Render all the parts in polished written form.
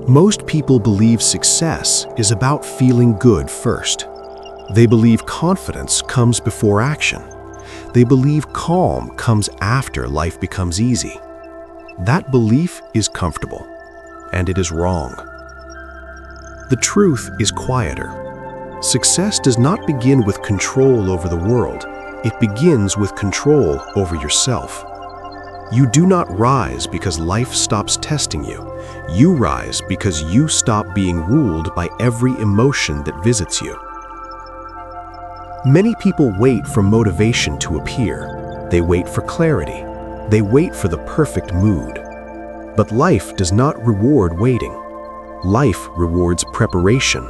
Most people believe success is about feeling good first. They believe confidence comes before action. They believe calm comes after life becomes easy. That belief is comfortable, and it is wrong. The truth is quieter. Success does not begin with control over the world. It begins with control over yourself. You do not rise because life stops testing you. You rise because you stop being ruled by every emotion that visits you. Many people wait for motivation to appear. They wait for clarity. They wait for the perfect mood. But life does not reward waiting. Life rewards preparation.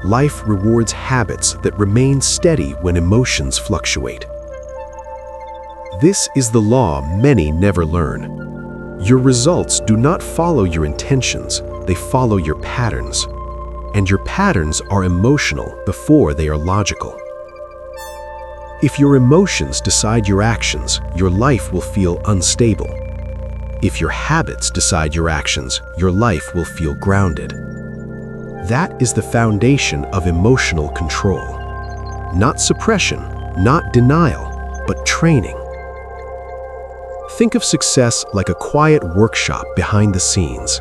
Life rewards habits that remain steady when emotions fluctuate. This is the law many never learn. Your results do not follow your intentions, they follow your patterns. And your patterns are emotional before they are logical. If your emotions decide your actions, your life will feel unstable. If your habits decide your actions, your life will feel grounded. That is the foundation of emotional control. Not suppression, not denial, but training. Think of success like a quiet workshop behind the scenes.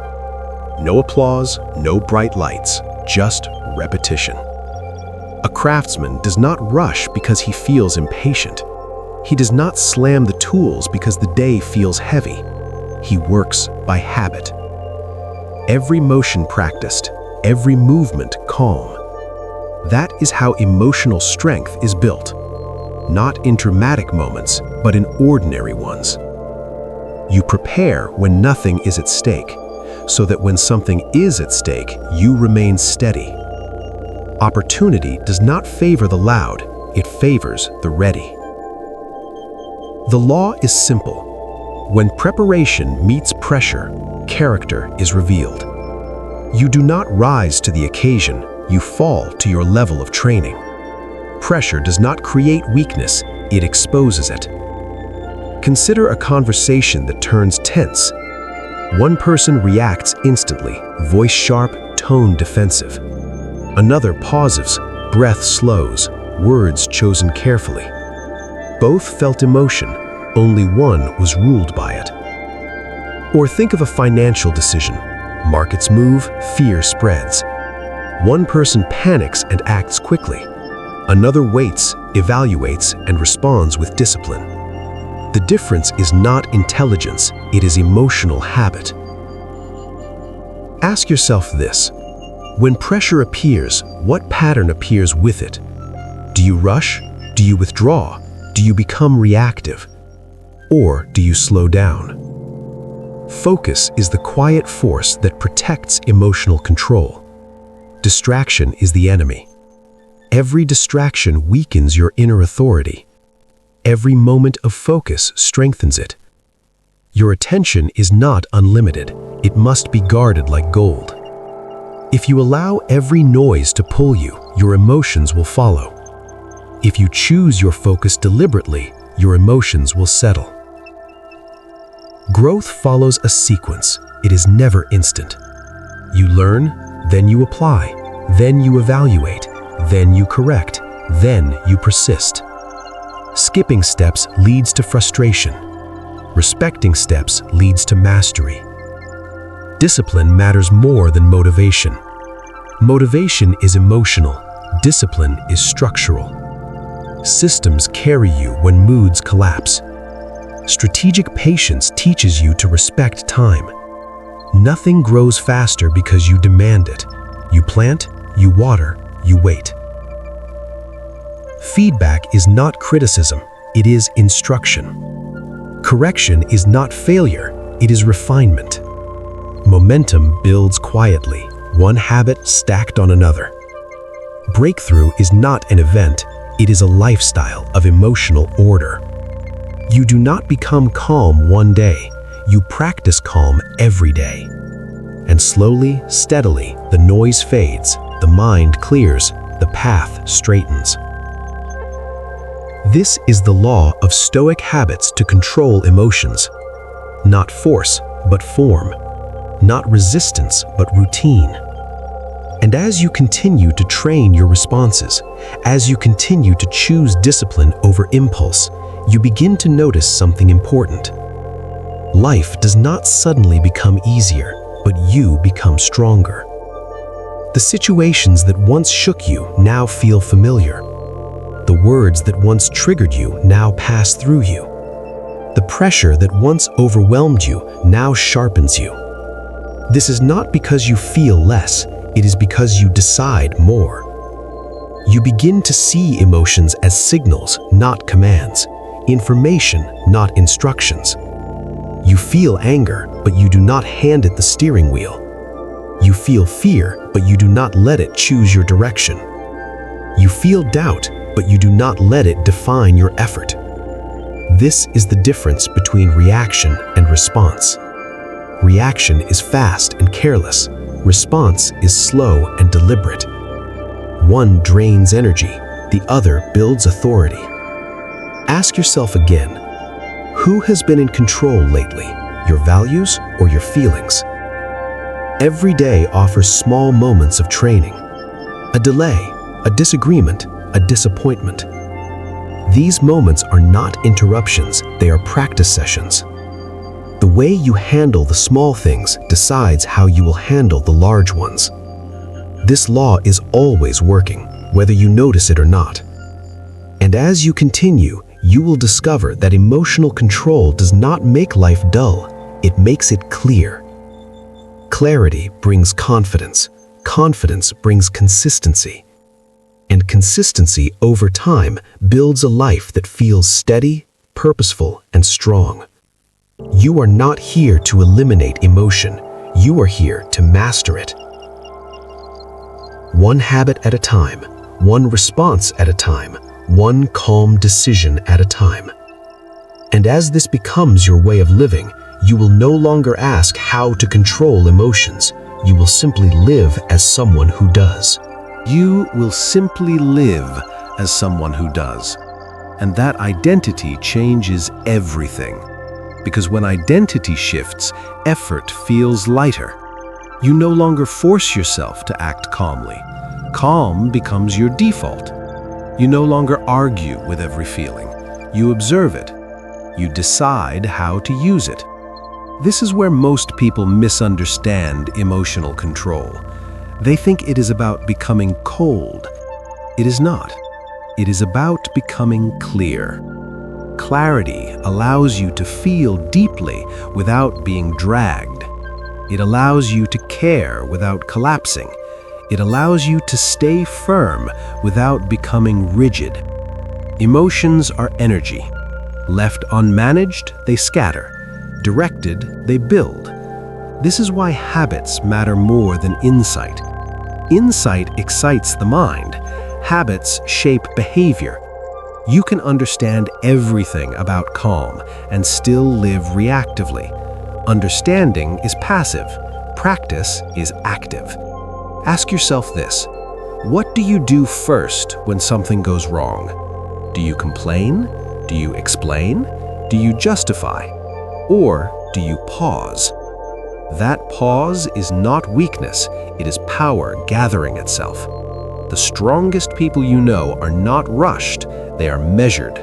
No applause, no bright lights, just repetition. A craftsman does not rush because he feels impatient. He does not slam the tools because the day feels heavy. He works by habit. Every motion practiced, every movement calm. That is how emotional strength is built. Not in dramatic moments, but in ordinary ones. You prepare when nothing is at stake, so that when something is at stake, you remain steady. Opportunity does not favor the loud, it favors the ready. The law is simple. When preparation meets pressure, character is revealed. You do not rise to the occasion, you fall to your level of training. Pressure does not create weakness, it exposes it. Consider a conversation that turns tense. One person reacts instantly, voice sharp, tone defensive. Another pauses, breath slows, words chosen carefully. Both felt emotion, only one was ruled by it. Or think of a financial decision. Markets move, fear spreads. One person panics and acts quickly. Another waits, evaluates, and responds with discipline. The difference is not intelligence, it is emotional habit. Ask yourself this. When pressure appears, what pattern appears with it? Do you rush? Do you withdraw? Do you become reactive? Or do you slow down? Focus is the quiet force that protects emotional control. Distraction is the enemy. Every distraction weakens your inner authority. Every moment of focus strengthens it. Your attention is not unlimited. It must be guarded like gold. If you allow every noise to pull you, your emotions will follow. If you choose your focus deliberately, your emotions will settle. Growth follows a sequence. It is never instant. You learn, then you apply, then you evaluate, then you correct, then you persist. Skipping steps leads to frustration. Respecting steps leads to mastery. Discipline matters more than motivation. Motivation is emotional. Discipline is structural. Systems carry you when moods collapse. Strategic patience teaches you to respect time. Nothing grows faster because you demand it. You plant, you water, you wait. Feedback is not criticism, it is instruction. Correction is not failure, it is refinement. Momentum builds quietly, one habit stacked on another. Breakthrough is not an event, it is a lifestyle of emotional order. You do not become calm one day, you practice calm every day. And slowly, steadily, the noise fades, the mind clears, the path straightens. This is the law of Stoic habits to control emotions. Not force, but form. not resistance, but routine. And as you continue to train your responses, as you continue to choose discipline over impulse, you begin to notice something important. Life does not suddenly become easier, but you become stronger. The situations that once shook you now feel familiar. The words that once triggered you now pass through you. The pressure that once overwhelmed you now sharpens you. This is not because you feel less, it is because you decide more. You begin to see emotions as signals, not commands, information, not instructions. You feel anger, but you do not hand it the steering wheel. You feel fear, but you do not let it choose your direction. You feel doubt, but you do not let it define your effort. This is the difference between reaction and response. Reaction is fast and careless. Response is slow and deliberate. One drains energy, the other builds authority. Ask yourself again, who has been in control lately, your values or your feelings? Every day offers small moments of training. A delay, a disagreement, a disappointment. These moments are not interruptions, they are practice sessions. The way you handle the small things decides how you will handle the large ones. This law is always working, whether you notice it or not. And as you continue, you will discover that emotional control does not make life dull, it makes it clear. Clarity brings confidence, confidence brings consistency. And consistency over time builds a life that feels steady, purposeful, and strong. You are not here to eliminate emotion, you are here to master it. One habit at a time, one response at a time, one calm decision at a time. And as this becomes your way of living, you will no longer ask how to control emotions, you will simply live as someone who does. You will simply live as someone who does. And that identity changes everything. Because when identity shifts, effort feels lighter. You no longer force yourself to act calmly. Calm becomes your default. You no longer argue with every feeling. You observe it. You decide how to use it. This is where most people misunderstand emotional control. They think it is about becoming cold. It is not. It is about becoming clear. Clarity allows you to feel deeply without being dragged. It allows you to care without collapsing. It allows you to stay firm without becoming rigid. Emotions are energy. Left unmanaged, they scatter. Directed, they build. This is why habits matter more than insight. Insight excites the mind. Habits shape behavior. You can understand everything about calm and still live reactively. Understanding is passive. Practice is active. Ask yourself this: what do you do first when something goes wrong? Do you complain? Do you explain? Do you justify? Or do you pause? That pause is not weakness, it is power gathering itself. The strongest people you know are not rushed, they are measured.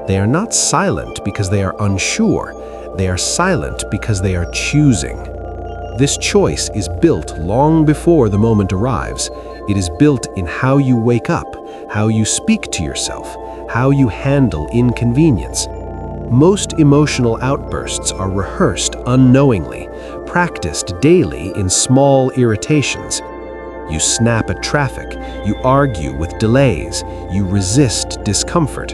They are not silent because they are unsure, they are silent because they are choosing. This choice is built long before the moment arrives. It is built in how you wake up, how you speak to yourself, how you handle inconvenience. Most emotional outbursts are rehearsed unknowingly, practiced daily in small irritations. You snap at traffic, you argue with delays, you resist discomfort.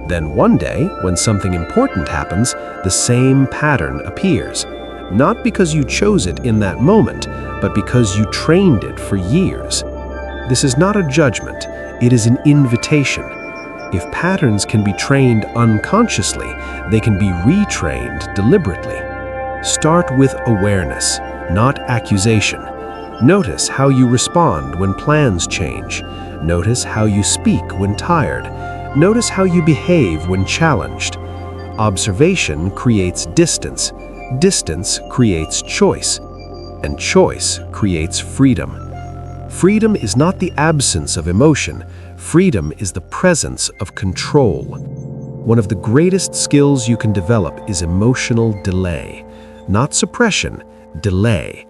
Then one day, when something important happens, the same pattern appears. Not because you chose it in that moment, but because you trained it for years. This is not a judgment, it is an invitation. If patterns can be trained unconsciously, they can be retrained deliberately. Start with awareness, not accusation. Notice how you respond when plans change. Notice how you speak when tired. Notice how you behave when challenged. Observation creates distance. Distance creates choice. and choice creates freedom. Freedom is not the absence of emotion. Freedom is the presence of control. One of the greatest skills you can develop is emotional delay. Not suppression, delay.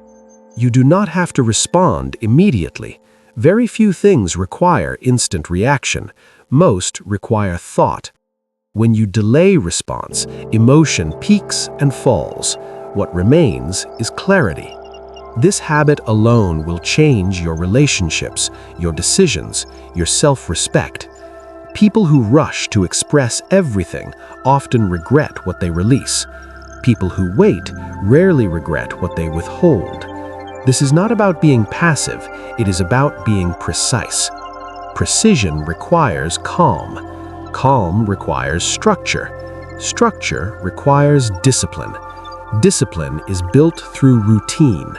You do not have to respond immediately. Very few things require instant reaction. Most require thought. When you delay response, emotion peaks and falls. What remains is clarity. This habit alone will change your relationships, your decisions, your self-respect. People who rush to express everything often regret what they release. People who wait rarely regret what they withhold. This is not about being passive, it is about being precise. Precision requires calm. Calm requires structure. Structure requires discipline. Discipline is built through routine.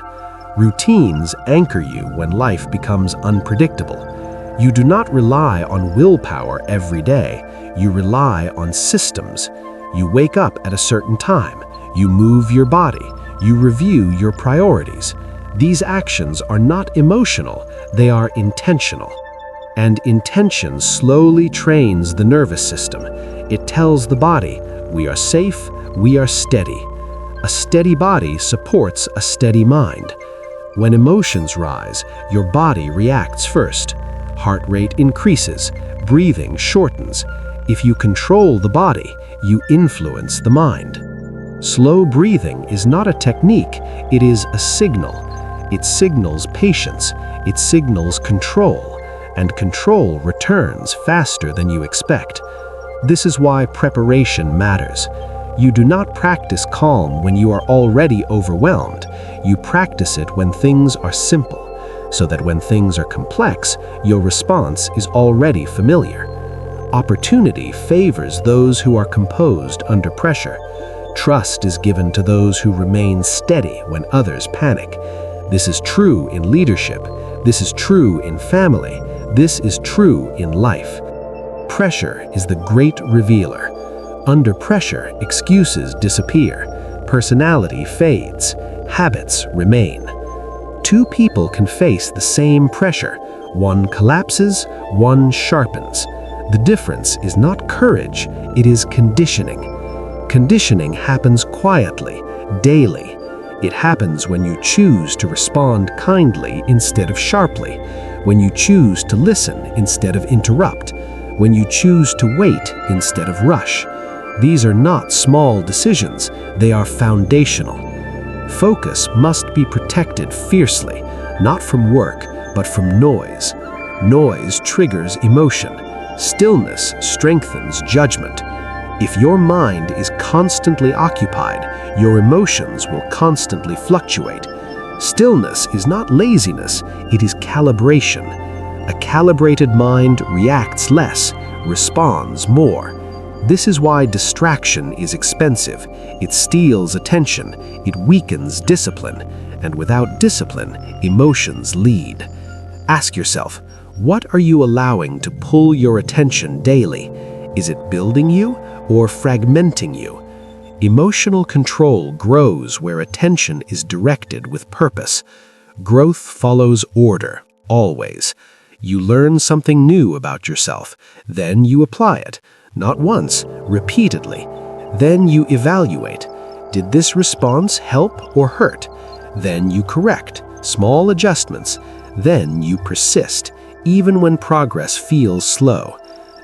Routines anchor you when life becomes unpredictable. You do not rely on willpower every day. You rely on systems. You wake up at a certain time. You move your body. You review your priorities. These actions are not emotional, they are intentional. And intention slowly trains the nervous system. It tells the body, we are safe, we are steady. A steady body supports a steady mind. When emotions rise, your body reacts first. Heart rate increases, breathing shortens. If you control the body, you influence the mind. Slow breathing is not a technique, it is a signal. It signals patience, it signals control, and control returns faster than you expect. This is why preparation matters. You do not practice calm when you are already overwhelmed. You practice it when things are simple, so that when things are complex, your response is already familiar. Opportunity favors those who are composed under pressure. Trust is given to those who remain steady when others panic. This is true in leadership. This is true in family. This is true in life. Pressure is the great revealer. Under pressure, excuses disappear. Personality fades. Habits remain. Two people can face the same pressure. One collapses, one sharpens. The difference is not courage, it is conditioning. Conditioning happens quietly, daily. It happens when you choose to respond kindly instead of sharply, when you choose to listen instead of interrupt, when you choose to wait instead of rush. These are not small decisions, they are foundational. Focus must be protected fiercely, not from work, but from noise. Noise triggers emotion. Stillness strengthens judgment. If your mind is constantly occupied, your emotions will constantly fluctuate. Stillness is not laziness, it is calibration. A calibrated mind reacts less, responds more. This is why distraction is expensive. It steals attention, it weakens discipline, and without discipline, emotions lead. Ask yourself, what are you allowing to pull your attention daily? Is it building you or fragmenting you? Emotional control grows where attention is directed with purpose. Growth follows order, always. You learn something new about yourself, then you apply it. Not once, repeatedly. Then you evaluate. Did this response help or hurt? Then you correct, small adjustments. Then you persist, even when progress feels slow.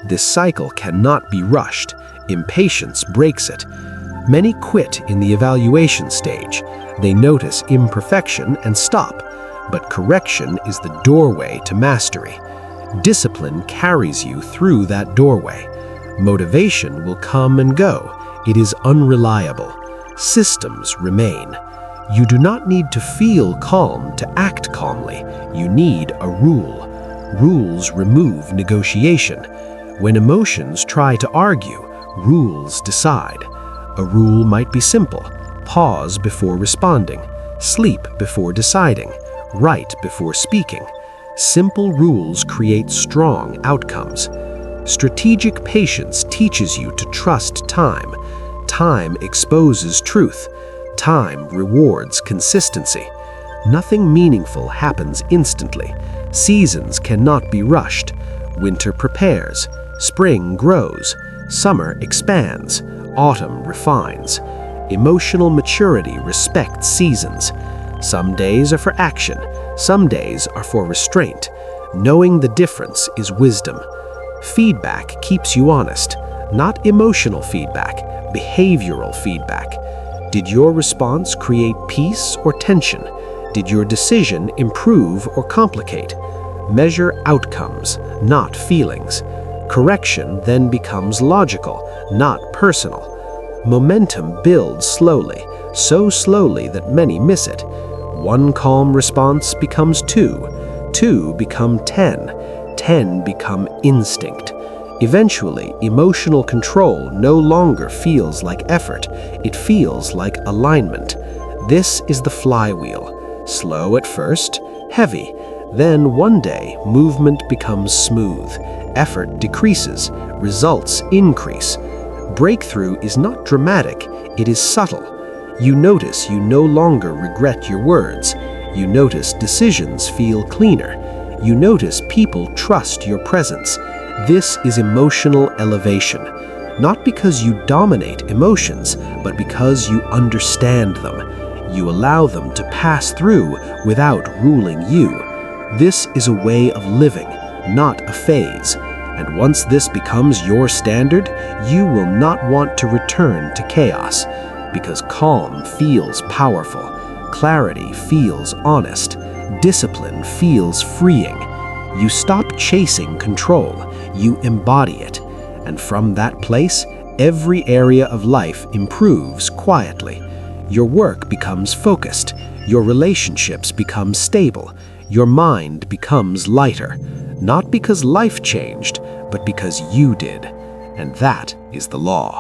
This cycle cannot be rushed. Impatience breaks it. Many quit in the evaluation stage. They notice imperfection and stop. But correction is the doorway to mastery. Discipline carries you through that doorway. Motivation will come and go. It is unreliable. Systems remain. You do not need to feel calm to act calmly. You need a rule. Rules remove negotiation. When emotions try to argue, rules decide. A rule might be simple. Pause before responding. Sleep before deciding. Write before speaking. Simple rules create strong outcomes. Strategic patience teaches you to trust time. Time exposes truth. Time rewards consistency. Nothing meaningful happens instantly. Seasons cannot be rushed. Winter prepares, spring grows, summer expands, autumn refines. Emotional maturity respects seasons. Some days are for action, some days are for restraint. Knowing the difference is wisdom. Feedback keeps you honest, not emotional feedback, behavioral feedback. Did your response create peace or tension? Did your decision improve or complicate? Measure outcomes, not feelings. Correction then becomes logical, not personal. Momentum builds slowly, so slowly that many miss it. One calm response becomes two, two become 10, 10 become instinct. Eventually, emotional control no longer feels like effort, it feels like alignment. This is the flywheel. Slow at first, heavy. Then one day, movement becomes smooth. Effort decreases, results increase. Breakthrough is not dramatic, it is subtle. You notice you no longer regret your words. You notice decisions feel cleaner. You notice people trust your presence. This is emotional elevation. Not because you dominate emotions, but because you understand them. You allow them to pass through without ruling you. This is a way of living, not a phase. And once this becomes your standard, you will not want to return to chaos. Because calm feels powerful, clarity feels honest, discipline feels freeing. You stop chasing control, you embody it. And from that place, every area of life improves quietly. Your work becomes focused, your relationships become stable, your mind becomes lighter. Not because life changed, but because you did. And that is the law.